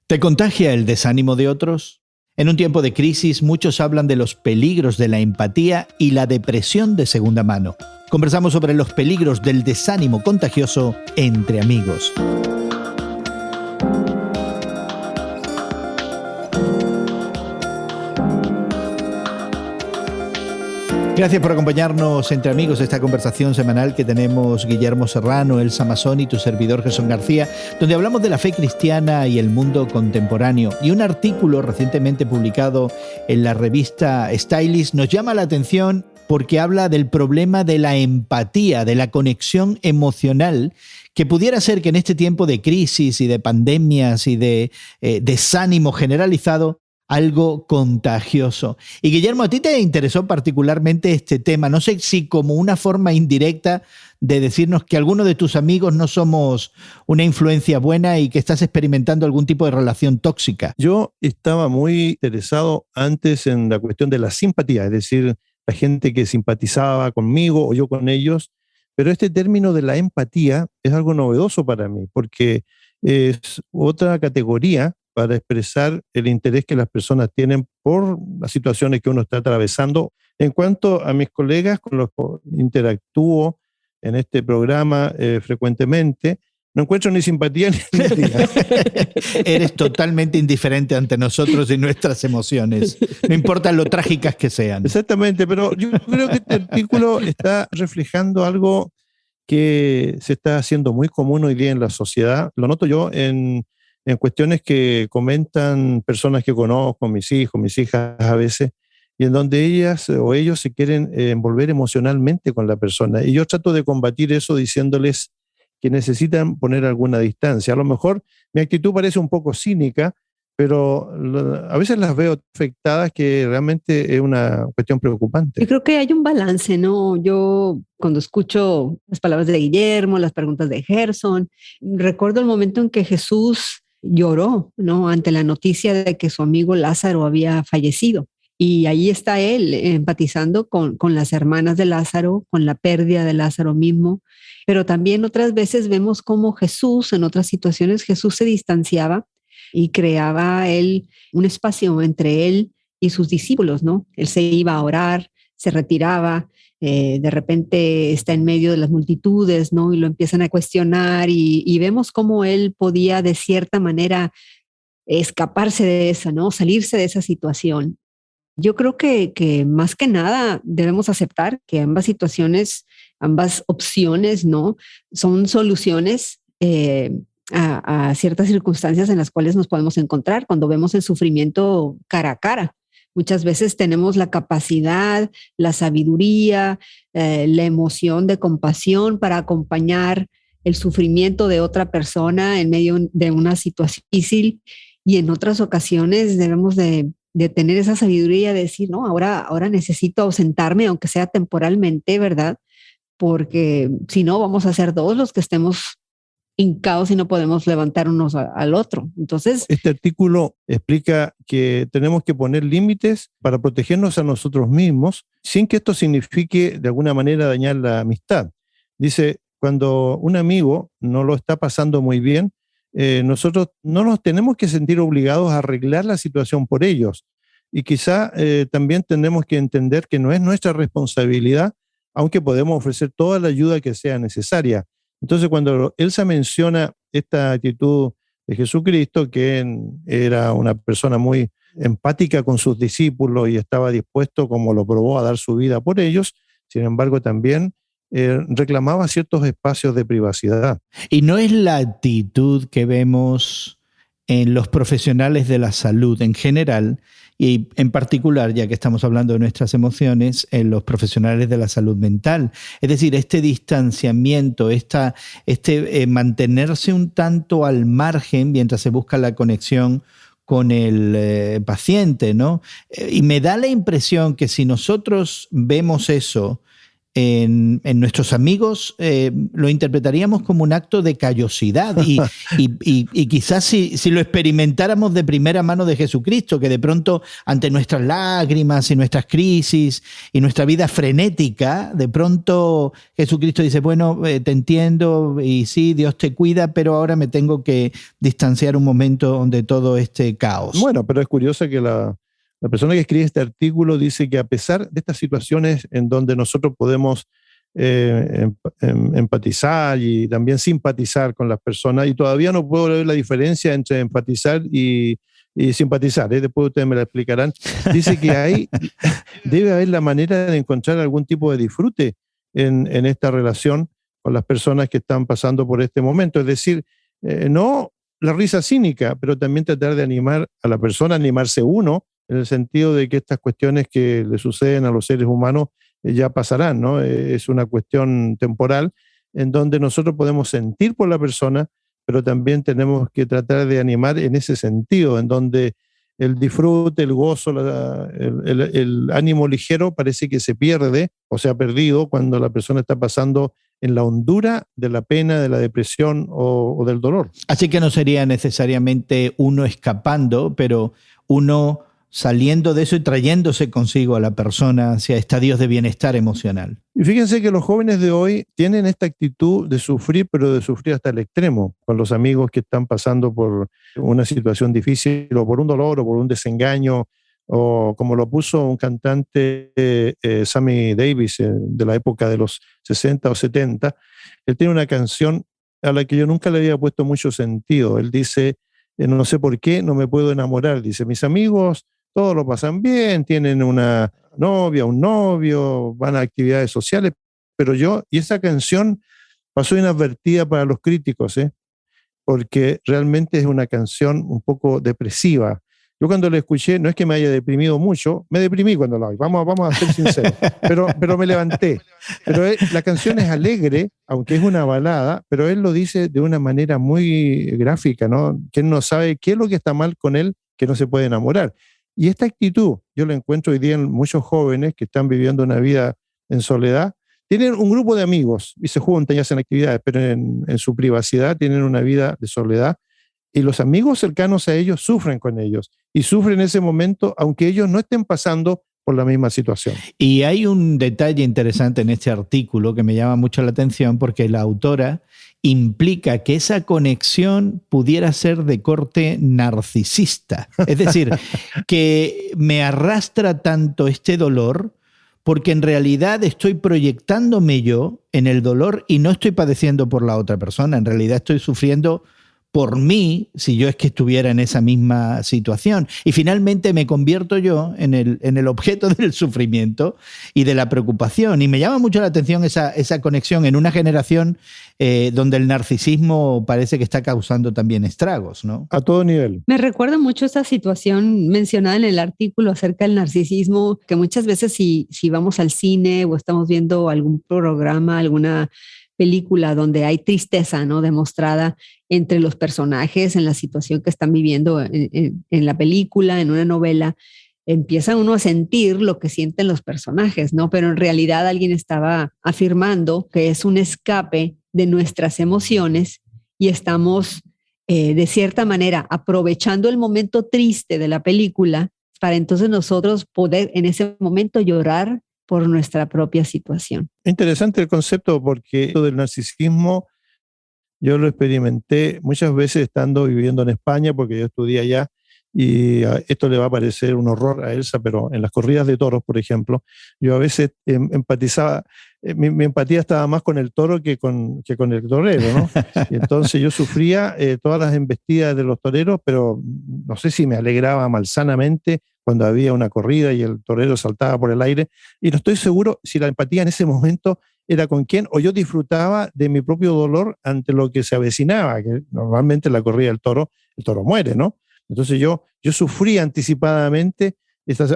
¿Te contagia el desánimo de otros? En un tiempo de crisis, muchos hablan de los peligros de la empatía y la depresión de segunda mano. Conversamos sobre los peligros del desánimo contagioso entre amigos. Gracias por acompañarnos entre amigos, esta conversación semanal que tenemos Guillermo Serrano, Elsa Masón y tu servidor Jesús García, donde hablamos de la fe cristiana y el mundo contemporáneo. Y un artículo recientemente publicado en la revista Stylist nos llama la atención porque habla del problema de la empatía, de la conexión emocional, que pudiera ser que en este tiempo de crisis y de pandemias y de desánimo generalizado, algo contagioso. Y Guillermo, a ti te interesó particularmente este tema. No sé si como una forma indirecta de decirnos que algunos de tus amigos no somos una influencia buena y que estás experimentando algún tipo de relación tóxica. Yo estaba muy interesado antes en la cuestión de la simpatía, es decir, la gente que simpatizaba conmigo o yo con ellos, pero este término de la empatía es algo novedoso para mí, porque es otra categoría para expresar el interés que las personas tienen por las situaciones que uno está atravesando. En cuanto a mis colegas con los que interactúo en este programa frecuentemente, no encuentro ni simpatía ni empatía. Eres totalmente indiferente ante nosotros y nuestras emociones, no importa lo trágicas que sean. Exactamente, pero yo creo que este artículo está reflejando algo que se está haciendo muy común hoy día en la sociedad. Lo noto yo en cuestiones que comentan personas que conozco, mis hijos, mis hijas a veces, y en donde ellas o ellos se quieren envolver emocionalmente con la persona. Y yo trato de combatir eso diciéndoles que necesitan poner alguna distancia. A lo mejor mi actitud parece un poco cínica, pero a veces las veo afectadas, que realmente es una cuestión preocupante. Yo creo que hay un balance, ¿no? Yo cuando escucho las palabras de Guillermo, las preguntas de Gerson, recuerdo el momento en que Jesús lloró, ¿no? Ante la noticia de que su amigo Lázaro había fallecido. Y ahí está él empatizando con las hermanas de Lázaro, con la pérdida de Lázaro mismo. Pero también otras veces vemos cómo Jesús, en otras situaciones, Jesús se distanciaba y creaba él un espacio entre él y sus discípulos, ¿no? Él se iba a orar, se retiraba, de repente está en medio de las multitudes, ¿no? Y lo empiezan a cuestionar y vemos cómo él podía de cierta manera escaparse de esa, ¿no? Salirse de esa situación. Yo creo que más que nada debemos aceptar que ambas situaciones, ambas opciones, ¿no? Son soluciones a ciertas circunstancias en las cuales nos podemos encontrar cuando vemos el sufrimiento cara a cara. Muchas veces tenemos la capacidad, la sabiduría, la emoción de compasión para acompañar el sufrimiento de otra persona en medio de una situación difícil, y en otras ocasiones debemos de tener esa sabiduría de decir, no, ahora necesito ausentarme, aunque sea temporalmente, ¿verdad? Porque si no, vamos a ser dos los que estemos hincados y no podemos levantar unos al otro. Entonces, este artículo explica que tenemos que poner límites para protegernos a nosotros mismos sin que esto signifique de alguna manera dañar la amistad. Dice, cuando un amigo no lo está pasando muy bien, nosotros no nos tenemos que sentir obligados a arreglar la situación por ellos. Y quizá también tenemos que entender que no es nuestra responsabilidad, aunque podemos ofrecer toda la ayuda que sea necesaria. Entonces, cuando Elsa menciona esta actitud de Jesucristo, que era una persona muy empática con sus discípulos y estaba dispuesto, como lo probó, a dar su vida por ellos, sin embargo, también reclamaba ciertos espacios de privacidad. Y no es la actitud que vemos en los profesionales de la salud en general, y en particular, ya que estamos hablando de nuestras emociones, en los profesionales de la salud mental. Es decir, este distanciamiento, mantenerse un tanto al margen mientras se busca la conexión con el paciente, ¿no? Y me da la impresión que si nosotros vemos eso en nuestros amigos lo interpretaríamos como un acto de callosidad y quizás si lo experimentáramos de primera mano de Jesucristo, que de pronto ante nuestras lágrimas y nuestras crisis y nuestra vida frenética, de pronto Jesucristo dice, bueno, te entiendo y sí, Dios te cuida, pero ahora me tengo que distanciar un momento de todo este caos. Bueno, pero es curioso que la persona que escribe este artículo dice que a pesar de estas situaciones en donde nosotros podemos empatizar y también simpatizar con las personas, y todavía no puedo ver la diferencia entre empatizar y simpatizar, después ustedes me la explicarán, dice que debe haber la manera de encontrar algún tipo de disfrute en esta relación con las personas que están pasando por este momento, es decir, no la risa cínica, pero también tratar de animar a la persona, animarse uno, en el sentido de que estas cuestiones que le suceden a los seres humanos ya pasarán, ¿no? Es una cuestión temporal en donde nosotros podemos sentir por la persona, pero también tenemos que tratar de animar en ese sentido, en donde el disfrute, el gozo, el ánimo ligero parece que se pierde o se ha perdido cuando la persona está pasando en la hondura de la pena, de la depresión o del dolor. Así que no sería necesariamente uno escapando, pero uno saliendo de eso y trayéndose consigo a la persona hacia estadios de bienestar emocional. Y fíjense que los jóvenes de hoy tienen esta actitud de sufrir, pero de sufrir hasta el extremo, con los amigos que están pasando por una situación difícil, o por un dolor, o por un desengaño, o como lo puso un cantante, Sammy Davis, de la época de los 60 o 70, él tiene una canción a la que yo nunca le había puesto mucho sentido. Él dice, no sé por qué, no me puedo enamorar. Dice, mis amigos todos lo pasan bien, tienen una novia, un novio, van a actividades sociales, pero yo, y esa canción pasó inadvertida para los críticos, porque realmente es una canción un poco depresiva. Yo cuando la escuché, no es que me haya deprimido mucho, me deprimí cuando la oí, vamos a ser sinceros, pero me levanté. Pero la canción es alegre, aunque es una balada, pero él lo dice de una manera muy gráfica, ¿no? Que él no sabe qué es lo que está mal con él, que no se puede enamorar. Y esta actitud, yo la encuentro hoy día en muchos jóvenes que están viviendo una vida en soledad, tienen un grupo de amigos y se juntan y hacen actividades, pero en su privacidad tienen una vida de soledad y los amigos cercanos a ellos sufren con ellos y sufren en ese momento aunque ellos no estén pasando por la misma situación. Y hay un detalle interesante en este artículo que me llama mucho la atención porque la autora implica que esa conexión pudiera ser de corte narcisista. Es decir, que me arrastra tanto este dolor porque en realidad estoy proyectándome yo en el dolor y no estoy padeciendo por la otra persona. En realidad estoy sufriendo por mí, si yo es que estuviera en esa misma situación. Y finalmente me convierto yo en el objeto del sufrimiento y de la preocupación. Y me llama mucho la atención esa conexión en una generación donde el narcisismo parece que está causando también estragos, ¿no? A todo nivel. Me recuerda mucho esa situación mencionada en el artículo acerca del narcisismo, que muchas veces si vamos al cine o estamos viendo algún programa, alguna película donde hay tristeza, ¿no?, demostrada entre los personajes en la situación que están viviendo en la película, en una novela, empieza uno a sentir lo que sienten los personajes, ¿no? Pero en realidad alguien estaba afirmando que es un escape de nuestras emociones y estamos de cierta manera aprovechando el momento triste de la película para entonces nosotros poder en ese momento llorar por nuestra propia situación. Interesante el concepto porque esto del narcisismo yo lo experimenté muchas veces estando viviendo en España porque yo estudié allá y esto le va a parecer un horror a Elsa, pero en las corridas de toros, por ejemplo, yo a veces empatizaba, mi empatía estaba más con el toro que con el torero, ¿no? Y entonces yo sufría todas las embestidas de los toreros, pero no sé si me alegraba malsanamente cuando había una corrida y el torero saltaba por el aire, y no estoy seguro si la empatía en ese momento era con quién, o yo disfrutaba de mi propio dolor ante lo que se avecinaba, que normalmente en la corrida del toro, el toro muere, ¿no? Entonces yo sufría anticipadamente,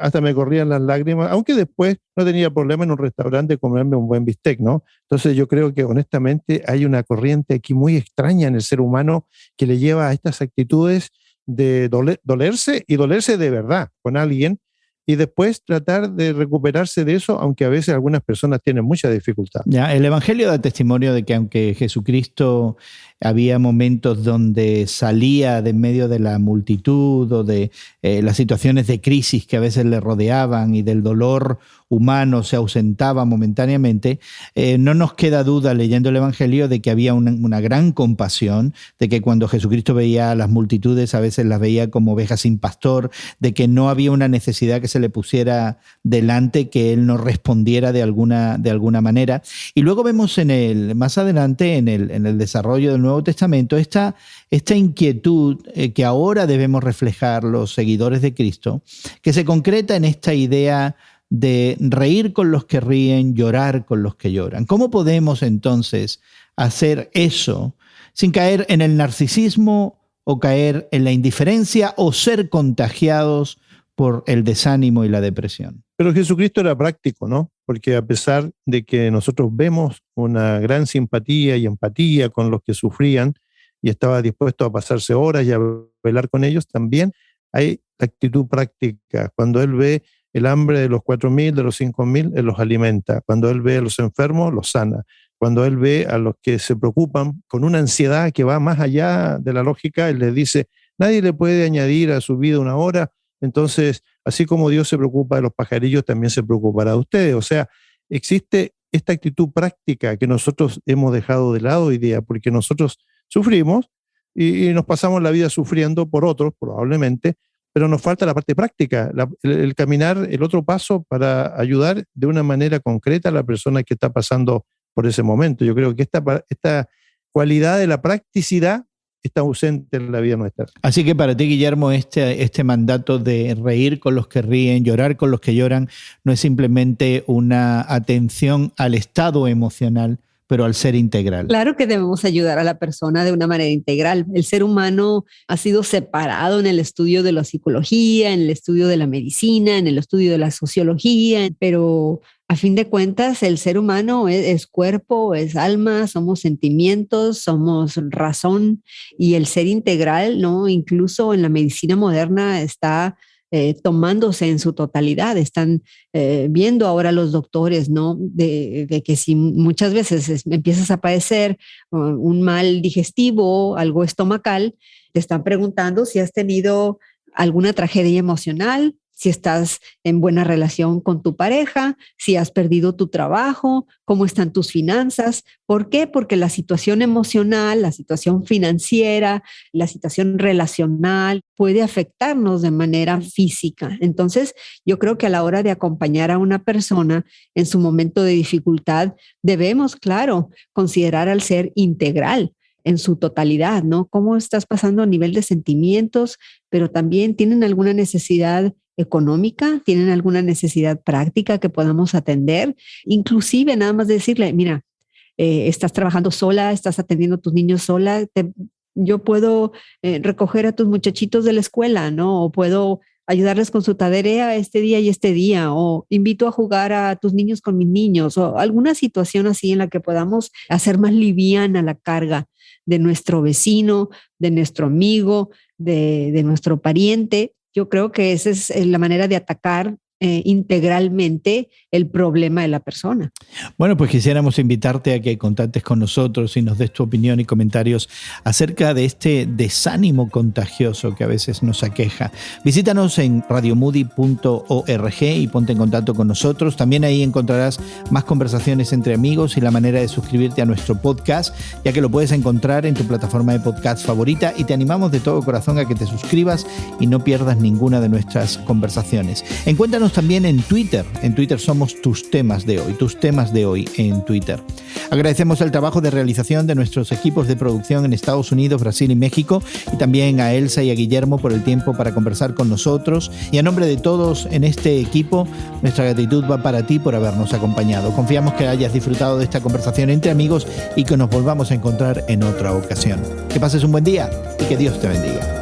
hasta me corrían las lágrimas, aunque después no tenía problema en un restaurante comerme un buen bistec, ¿no? Entonces yo creo que honestamente hay una corriente aquí muy extraña en el ser humano que le lleva a estas actitudes de dolerse y dolerse de verdad con alguien y después tratar de recuperarse de eso, aunque a veces algunas personas tienen mucha dificultad. Ya, el Evangelio da testimonio de que aunque Jesucristo había momentos donde salía de en medio de la multitud o de las situaciones de crisis que a veces le rodeaban y del dolor humano se ausentaba momentáneamente, no nos queda duda leyendo el Evangelio de que había una gran compasión, de que cuando Jesucristo veía a las multitudes a veces las veía como ovejas sin pastor, de que no había una necesidad que se le pusiera delante que él no respondiera de alguna manera. Y luego vemos más adelante en el desarrollo del Nuevo Testamento esta inquietud que ahora debemos reflejar los seguidores de Cristo, que se concreta en esta idea de reír con los que ríen, llorar con los que lloran. ¿Cómo podemos entonces hacer eso sin caer en el narcisismo o caer en la indiferencia o ser contagiados por el desánimo y la depresión? Pero Jesucristo era práctico, ¿no? Porque a pesar de que nosotros vemos una gran simpatía y empatía con los que sufrían y estaba dispuesto a pasarse horas y a velar con ellos, también hay actitud práctica. Cuando Él ve el hambre de los 4.000, de los 5.000, Él los alimenta. Cuando Él ve a los enfermos, los sana. Cuando Él ve a los que se preocupan con una ansiedad que va más allá de la lógica, Él les dice, nadie le puede añadir a su vida una hora. Entonces, así como Dios se preocupa de los pajarillos, también se preocupará de ustedes. O sea, existe esta actitud práctica que nosotros hemos dejado de lado hoy día, porque nosotros sufrimos y nos pasamos la vida sufriendo por otros, probablemente, pero nos falta la parte práctica, el caminar, el otro paso para ayudar de una manera concreta a la persona que está pasando por ese momento. Yo creo que esta cualidad de la practicidad está ausente en la vida nuestra. Así que para ti, Guillermo, este mandato de reír con los que ríen, llorar con los que lloran, no es simplemente una atención al estado emocional, pero al ser integral. Claro que debemos ayudar a la persona de una manera integral. El ser humano ha sido separado en el estudio de la psicología, en el estudio de la medicina, en el estudio de la sociología, pero a fin de cuentas el ser humano es cuerpo, es alma, somos sentimientos, somos razón, y el ser integral, ¿no? Incluso en la medicina moderna está tomándose en su totalidad. Están viendo ahora los doctores, ¿no? De que si muchas veces empiezas a padecer un mal digestivo, algo estomacal, te están preguntando si has tenido alguna tragedia emocional, si estás en buena relación con tu pareja, si has perdido tu trabajo, cómo están tus finanzas. ¿Por qué? Porque la situación emocional, la situación financiera, la situación relacional puede afectarnos de manera física. Entonces, yo creo que a la hora de acompañar a una persona en su momento de dificultad, debemos, claro, considerar al ser integral en su totalidad, ¿no? ¿Cómo estás pasando a nivel de sentimientos, pero también tienen alguna necesidad económica, tienen alguna necesidad práctica que podamos atender? Inclusive nada más decirle, mira, estás trabajando sola, estás atendiendo a tus niños sola, yo puedo recoger a tus muchachitos de la escuela, ¿no? O puedo ayudarles con su tarea este día, o invito a jugar a tus niños con mis niños, o alguna situación así en la que podamos hacer más liviana la carga de nuestro vecino, de nuestro amigo, de nuestro pariente. Yo creo que esa es la manera de atacar integralmente el problema de la persona. Bueno, pues quisiéramos invitarte a que contactes con nosotros y nos des tu opinión y comentarios acerca de este desánimo contagioso que a veces nos aqueja. Visítanos en radiomoody.org y ponte en contacto con nosotros. También ahí encontrarás más conversaciones entre amigos y la manera de suscribirte a nuestro podcast, ya que lo puedes encontrar en tu plataforma de podcast favorita, y te animamos de todo corazón a que te suscribas y no pierdas ninguna de nuestras conversaciones. Encuéntranos también en Twitter. En Twitter somos tus temas de hoy en Twitter. Agradecemos el trabajo de realización de nuestros equipos de producción en Estados Unidos, Brasil y México, y también a Elsa y a Guillermo por el tiempo para conversar con nosotros. Y a nombre de todos en este equipo, nuestra gratitud va para ti por habernos acompañado. Confiamos que hayas disfrutado de esta conversación entre amigos y que nos volvamos a encontrar en otra ocasión. Que pases un buen día y que Dios te bendiga.